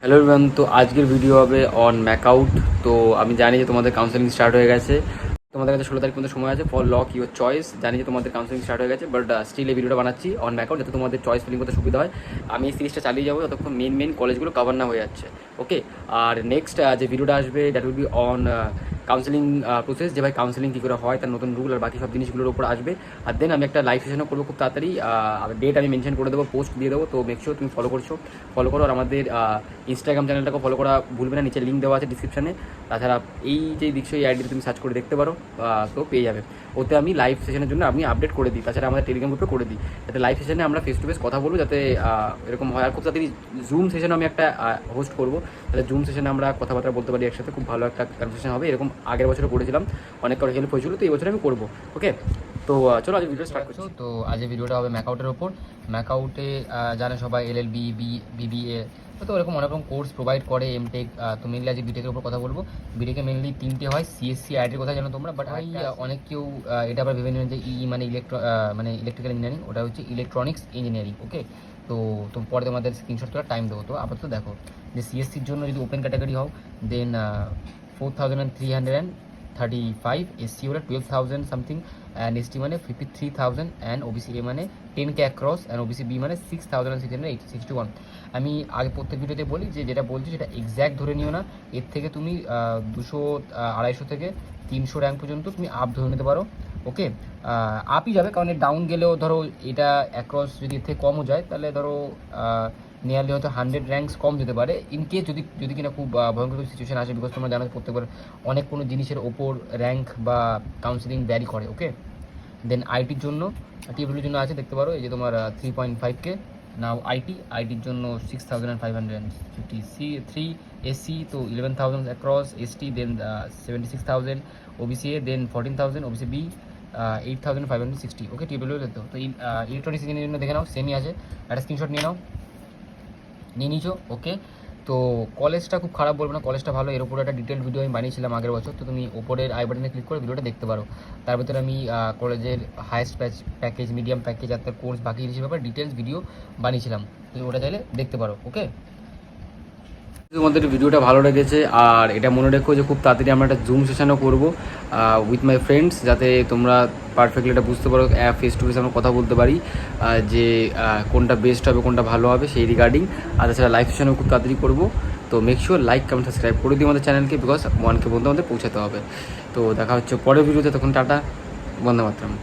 Hello everyone, তো আজকের video হবে অন ম্যাকআউট। তো আমি জানি যে তোমাদের কাউন্সেলিং স্টার্ট হয়ে গেছে, তোমাদের কাছে 16 তারিখ পর্যন্ত সময় আছে ফর লক ইউর চয়েস। জানি যে তোমাদের কাউন্সেলিং স্টার্ট হয়ে গেছে, বাট স্টিল এই ভিডিওটা বানাচ্ছি অন ম্যাকআউট যাতে তোমাদের চয়েস ফিলিং করতে সুবিধা হয়। আমি এই সিরিজটা চালিয়ে যাবো যতক্ষণ মেন কলেজগুলো কভার না হয়ে যাচ্ছে। ওকে, আর নেক্সট যে ভিডিওটা আসবে that will be on counselling process, যে ভাই কাউন্সেলিং কী করে হয়, তার নতুন রুল আর বাকি সব জিনিসগুলোর উপর আসবে। আর দেন আমি একটা লাইভ সেশনও করবো খুব তাড়াতাড়ি, ডেট আমি মেনশন করে দেবো, পোস্ট দিয়ে দেবো। তো মেক শিওর তুমি ফলো করো। আর আমাদের ইনস্টাগ্রাম চ্যানেলটাকে ফলো করা ভুলবে না, নিচে লিঙ্ক দেওয়া আছে ডিসক্রিপশানে। তাছাড়া এই যে দেখছো এই আইডিতে তুমি সার্চ করে দেখতে পারো, তো পেয়ে যাবে। ওতে আমি লাইভ সেশনের জন্য আমি আপডেট করে দিই, তাছাড়া আমাদের টেলিগ্রাম গ্রুপে করে দিই, যাতে লাইভ সেশনে আমরা ফেস টু ফেস কথা বলবো, যাতে এরকম হয়। আর খুব তাড়াতাড়ি জুম সেশনে আমি একটা হোস্ট করবো, তাহলে জুম সেশনে আমরা কথাবার্তা বলতে পারি একসাথে, খুব ভালো একটা কনভারসেশন হবে। এরকম আগের বছর করেছিলাম, অনেক কারো হেল্প হয়েছিল, তো এই বছর আমি করবো। ওকে, তো চলো আজ ভিডিও স্টার্ট করছো। তো আজ ভিডিওটা হবে ম্যাকআউটের ওপর। ম্যাকআউটে জানে সবাই LLB, BBA, তো এরকম অনেক রকম কোর্স প্রোভাইড করে, এমটেক। তো মেনলি আজ বিটেকের উপর কথা বলবো। বিটেকে মেনলি 3টে হয়, CSC, আইটির কথা জানো তোমরা, বাট অনেক কেউ এটা আবার ভেবে নেবেন যে মানে ইলেকট্রিক্যাল ইঞ্জিনিয়ারিং, ওটা হচ্ছে ইলেকট্রনিক্স ইঞ্জিনিয়ারিং। ওকে, তো পরে তোমাদের স্ক্রিনশট করে টাইম দেবো। তো আপাতত দেখো যে CSCর জন্য যদি ওপেন ক্যাটাগরি হও দেন 4335, SC হলে 12,000 সামথিং, অ্যান্ড ST মানে 53,000, অ্যান্ড OBC A মানে 10K across, and OBC B মানে 6,661। আমি আগে প্রত্যেক ভিডিওতে বলি যে যেটা বলছি সেটা এক্স্যাক্ট ধরে নিও না, এর থেকে তুমি 200, 250 থেকে 300 র্যাঙ্ক পর্যন্ত তুমি আপ ধরে নিতে পারো। ওকে, আপই যাবে, কারণ এর ডাউন গেলেও ধরো এটা অ্যাক্রস যদি এর থেকে কমও যায়, তাহলে ধরো নিয়ারলি হয়তো 100 র্যাঙ্কস কম যেতে পারে, ইন কেস যদি কিনা খুব ভয়ঙ্কর সিচুয়েশন আসে, বিকজ তোমরা জানো প্রত্যেকবার অনেক কোনো জিনিসের ওপর র্যাঙ্ক বা কাউন্সিলিং ভ্যারি করে। ওকে, দেন আইটির জন্য টিএফডব্লিউর জন্য আছে, দেখতে পারো এই যে তোমার 3.5K নাও। আইটির জন্য 6,550, SC তো 11,000 অ্যাক্রস, ST দেন 76,000, OBCA দেন 14,000, OBCB 8,560। ওকে, টিএফডব্লিউ তো ইলেকট্রনিক্স ইঞ্জিনিয়ারিং জন্য দেখে নাও, সেমই আছে, একটা স্ক্রিনশট নিয়ে নিয়েছো। ওকে, তো কলেজটা খুব খারাপ বলবো না, কলেজটা ভালো। এর উপরে একটা ডিটেল ভিডিও আমি বানিয়েছিলাম আগের বছর, তো তুমি ওপরের আই বাটনে ক্লিক করে ভিডিওটা দেখতে পারো। তার ভিতরে আমি কলেজের হায়েস্ট প্যাকেজ, মিডিয়াম প্যাকেজ আর তার কোর্স বাকি জিনিসের ব্যাপারে ডিটেলস ভিডিও বানিয়েছিলাম, তুমি ওটা চাইলে দেখতে পারো। ওকে, তোমাদের ভিডিওটা ভালো লেগেছে, আর এটা মনে রেখো যে খুব তাড়াতাড়ি আমরা একটা জুম সেশনও করবো উইথ মাই ফ্রেন্ডস, যাতে তোমরা পারফেক্টলি এটা বুঝতে পারো, ফেস টু ফেস আমরা কথা বলতে পারি যে কোনটা বেস্ট হবে, কোনটা ভালো হবে সেই রিগার্ডিং। আর তাছাড়া লাইভ সেশনও খুব তাড়াতাড়ি করবো। তো make sure like, comment, subscribe করে দিই আমাদের চ্যানেলকে, বিকজ 1K পর্যন্ত আমাদের পৌঁছাতে হবে। তো দেখা হচ্ছে পরের ভিডিওতে, তখন টাটা, বন্দে মাতরম।